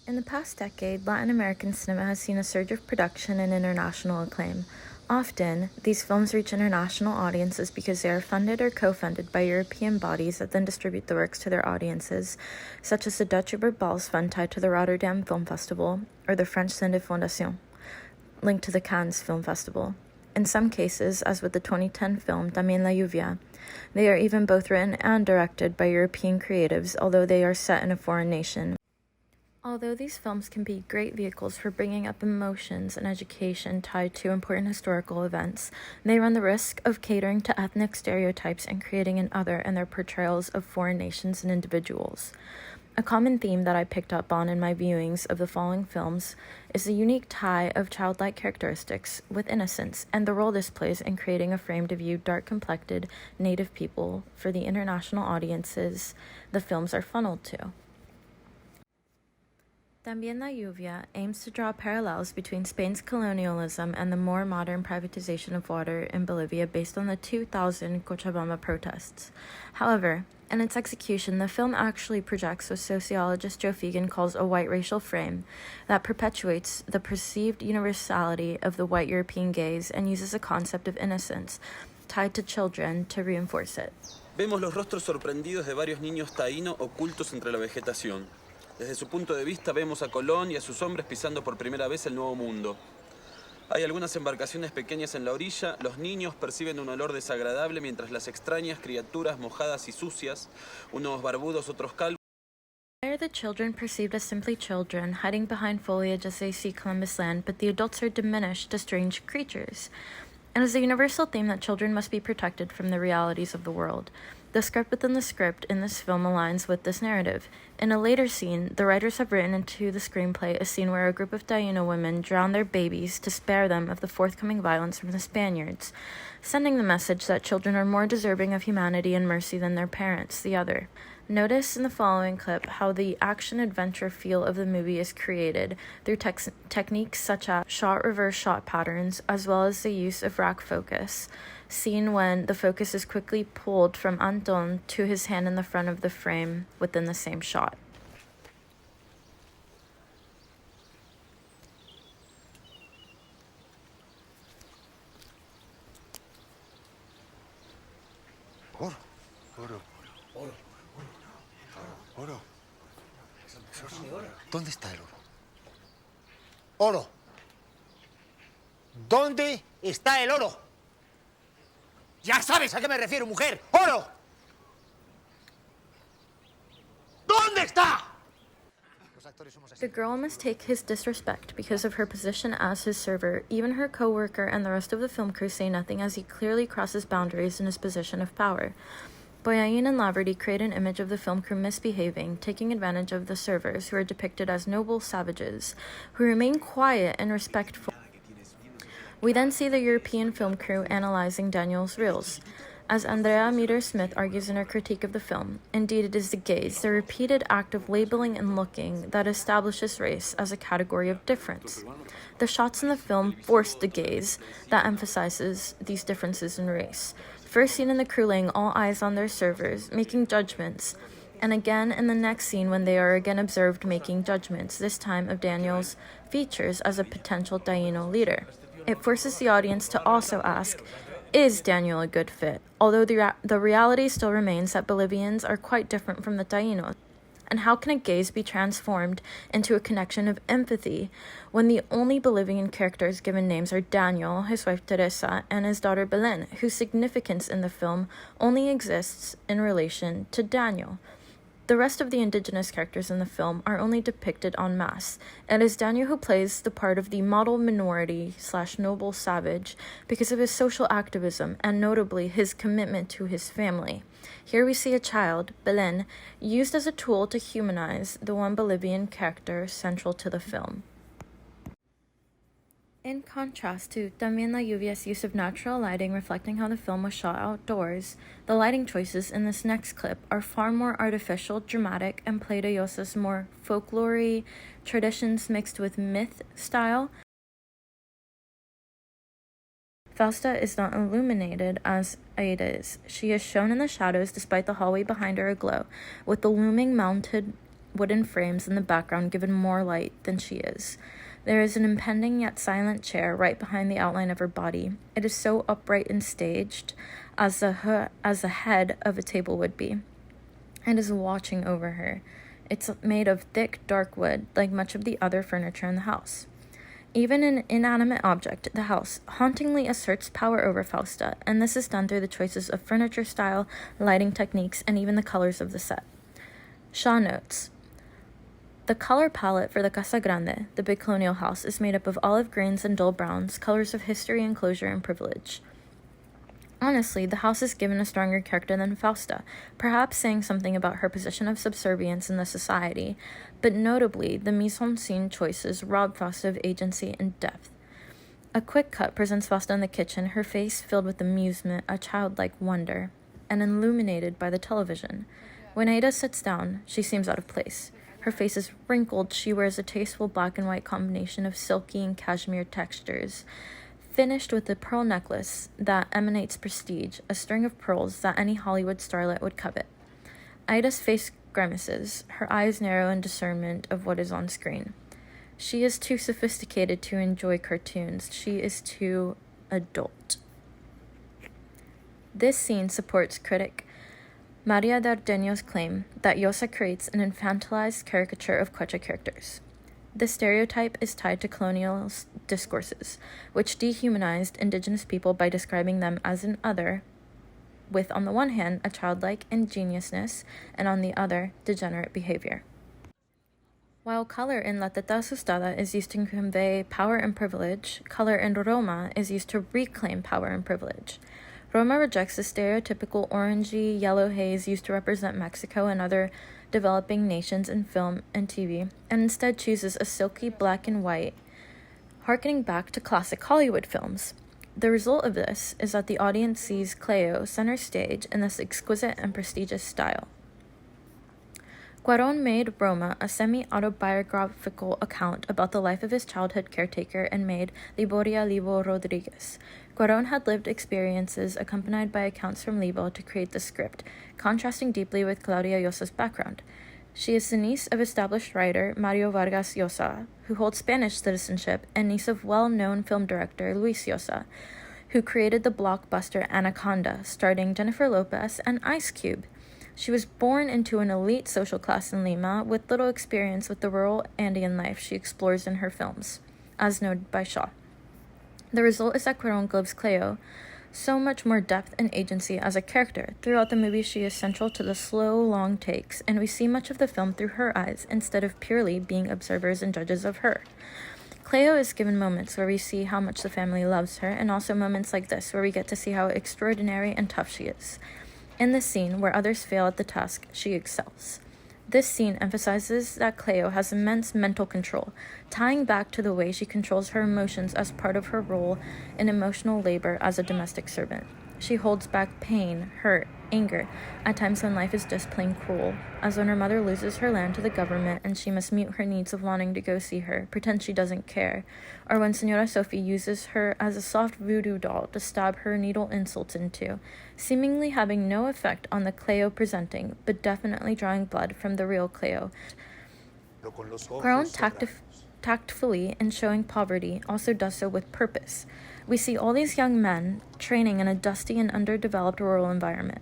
In the past decade, Latin American cinema has seen a surge of production and international acclaim. Often, these films reach international audiences because they are funded or co-funded by European bodies that then distribute the works to their audiences, such as the Dutch Bals Fund tied to the Rotterdam Film Festival, or the French Ciné Fondation, linked to the Cannes Film Festival. In some cases, as with the 2010 film También Lluvia, they are even both written and directed by European creatives, although they are set in a foreign nation. Although these films can be great vehicles for bringing up emotions and education tied to important historical events, they run the risk of catering to ethnic stereotypes and creating an other in their portrayals of foreign nations and individuals. A common theme that I picked up on in my viewings of the following films is the unique tie of childlike characteristics with innocence and the role this plays in creating a frame to view dark-complected native people for the international audiences the films are funneled to. También Lluvia aims to draw parallels between Spain's colonialism and the more modern privatization of water in Bolivia based on the 2000 Cochabamba protests. However, in its execution, the film actually projects what sociologist Joe Fegan calls a white racial frame that perpetuates the perceived universality of the white European gaze and uses a concept of innocence tied to children to reinforce it. Vemos los rostros sorprendidos de varios niños taínos ocultos entre la vegetación. Desde su punto de vista vemos a Colón y a sus hombres pisando por primera vez el Nuevo Mundo. Hay algunas embarcaciones pequeñas en la orilla, los niños perciben un olor desagradable mientras las extrañas criaturas mojadas y sucias, unos barbudos, otros calvos. Why are the children perceived as simply children, hiding behind foliage as they see Columbus land, but the adults are diminished to strange creatures? It is a universal theme that children must be protected from the realities of the world. The script within the script in this film aligns with this narrative. In a later scene, the writers have written into the screenplay a scene where a group of Taino women drown their babies to spare them of the forthcoming violence from the Spaniards, sending the message that children are more deserving of humanity and mercy than their parents, the other. Notice in the following clip how the action-adventure feel of the movie is created through techniques such as shot-reverse shot patterns, as well as the use of rack focus, seen when the focus is quickly pulled from Anton to his hand in the front of the frame within the same shot. Oro, oro, oro, oro. ¿Dónde está el oro? Oro. ¿Dónde está el oro? Ya sabes a qué me refiero, mujer. ¡Oro! ¿Dónde está? The girl must take his disrespect because of her position as his server. Even her co-worker and the rest of the film crew say nothing as he clearly crosses boundaries in his position of power. Bollaín and Laverty create an image of the film crew misbehaving, taking advantage of the servers, who are depicted as noble savages, who remain quiet and respectful. We then see the European film crew analyzing Daniel's reels. As Andrea Meter-Smith argues in her critique of the film, indeed it is the gaze, the repeated act of labeling and looking, that establishes race as a category of difference. The shots in the film force the gaze that emphasizes these differences in race. First seen in the crew laying all eyes on their servers, making judgments, and again in the next scene when they are again observed making judgments, this time of Daniel's features as a potential Taino leader. It forces the audience to also ask, is Daniel a good fit? Although the reality still remains that Bolivians are quite different from the Taínos. And how can a gaze be transformed into a connection of empathy when the only Bolivian characters given names are Daniel, his wife Teresa, and his daughter Belén, whose significance in the film only exists in relation to Daniel? The rest of the indigenous characters in the film are only depicted en masse. It is Daniel who plays the part of the model minority/noble savage because of his social activism and notably his commitment to his family. Here we see a child, Belén, used as a tool to humanize the one Bolivian character central to the film. In contrast to También Lluvia's use of natural lighting reflecting how the film was shot outdoors, the lighting choices in this next clip are far more artificial, dramatic, and play to Llosa's more folklore traditions mixed with myth style. Fausta is not illuminated as Aida is. She is shown in the shadows despite the hallway behind her aglow, with the looming mounted wooden frames in the background given more light than she is. There is an impending yet silent chair right behind the outline of her body. It is so upright and staged as the head of a table would be. It is watching over her. It's made of thick, dark wood, like much of the other furniture in the house. Even an inanimate object, the house, hauntingly asserts power over Fausta, and this is done through the choices of furniture style, lighting techniques, and even the colors of the set. Shaw notes, the color palette for the Casa Grande, the big colonial house, is made up of olive greens and dull browns, colors of history, enclosure, and privilege. Honestly, the house is given a stronger character than Fausta, perhaps saying something about her position of subservience in the society, but notably, the mise-en-scene choices rob Fausta of agency and depth. A quick cut presents Fausta in the kitchen, her face filled with amusement, a childlike wonder, and illuminated by the television. When Aida sits down, she seems out of place. Her face is wrinkled, she wears a tasteful black and white combination of silky and cashmere textures, finished with a pearl necklace that emanates prestige, a string of pearls that any Hollywood starlet would covet. Aida's face grimaces, her eyes narrow in discernment of what is on screen. She is too sophisticated to enjoy cartoons. She is too adult. This scene supports critic Maria Dardeño's claim that Llosa creates an infantilized caricature of Quechua characters. This stereotype is tied to colonial discourses, which dehumanized indigenous people by describing them as an other, with, on the one hand, a childlike ingenuousness, and on the other, degenerate behavior. While color in La Teta Asustada is used to convey power and privilege, color in Roma is used to reclaim power and privilege. Roma rejects the stereotypical orangey yellow haze used to represent Mexico and other developing nations in film and TV, and instead chooses a silky black and white, harkening back to classic Hollywood films. The result of this is that the audience sees Cleo center stage in this exquisite and prestigious style. Cuarón made Roma a semi-autobiographical account about the life of his childhood caretaker and maid Liboria Libo Rodriguez. Cuarón had lived experiences accompanied by accounts from Libo to create the script, contrasting deeply with Claudia Llosa's background. She is the niece of established writer Mario Vargas Llosa, who holds Spanish citizenship, and niece of well-known film director Luis Llosa, who created the blockbuster Anaconda, starring Jennifer Lopez and Ice Cube. She was born into an elite social class in Lima, with little experience with the rural Andean life she explores in her films, as noted by Shaw. The result is that Cuarón gives Cleo so much more depth and agency as a character. Throughout the movie, she is central to the slow, long takes, and we see much of the film through her eyes, instead of purely being observers and judges of her. Cleo is given moments where we see how much the family loves her, and also moments like this, where we get to see how extraordinary and tough she is. In this scene, where others fail at the task, she excels. This scene emphasizes that Cleo has immense mental control, tying back to the way she controls her emotions as part of her role in emotional labor as a domestic servant. She holds back pain, hurt, anger, at times when life is just plain cruel, as when her mother loses her land to the government and she must mute her needs of wanting to go see her, pretend she doesn't care, or when Senora Sophie uses her as a soft voodoo doll to stab her needle insults into, seemingly having no effect on the Cleo presenting, but definitely drawing blood from the real Cleo. Cuarón tactfully in showing poverty also does so with purpose. We see all these young men training in a dusty and underdeveloped rural environment.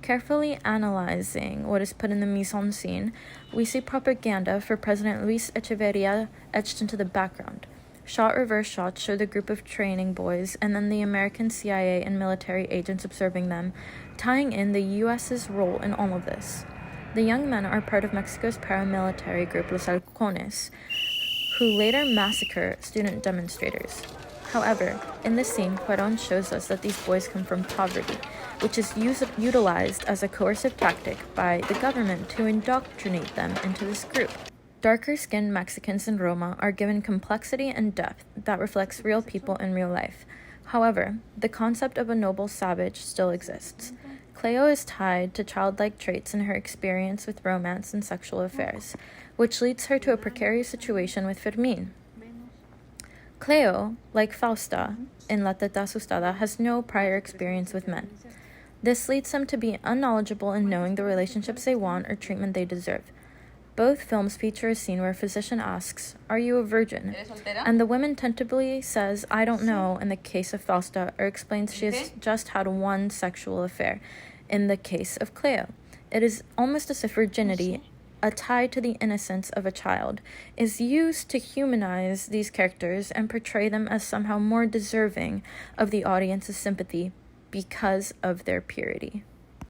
Carefully analyzing what is put in the mise-en-scene, we see propaganda for President Luis Echeverria etched into the background. Shot reverse shots show the group of training boys and then the American CIA and military agents observing them, tying in the U.S.'s role in all of this. The young men are part of Mexico's paramilitary group Los Halcones, who later massacre student demonstrators. However, in this scene, Cuarón shows us that these boys come from poverty, which is utilized as a coercive tactic by the government to indoctrinate them into this group. Darker-skinned Mexicans in Roma are given complexity and depth that reflects real people in real life. However, the concept of a noble savage still exists. Cleo is tied to childlike traits in her experience with romance and sexual affairs, which leads her to a precarious situation with Fermín. Cleo, like Fausta in La Teta Asustada, has no prior experience with men. This leads them to be unknowledgeable in knowing the relationships they want or treatment they deserve. Both films feature a scene where a physician asks, "Are you a virgin?" ¿Eres soltera? And the woman tentatively says, "I don't know," in the case of Fausta, or explains she has just had one sexual affair, in the case of Cleo. It is almost as if virginity, a tie to the innocence of a child, is used to humanize these characters and portray them as somehow more deserving of the audience's sympathy because of their purity.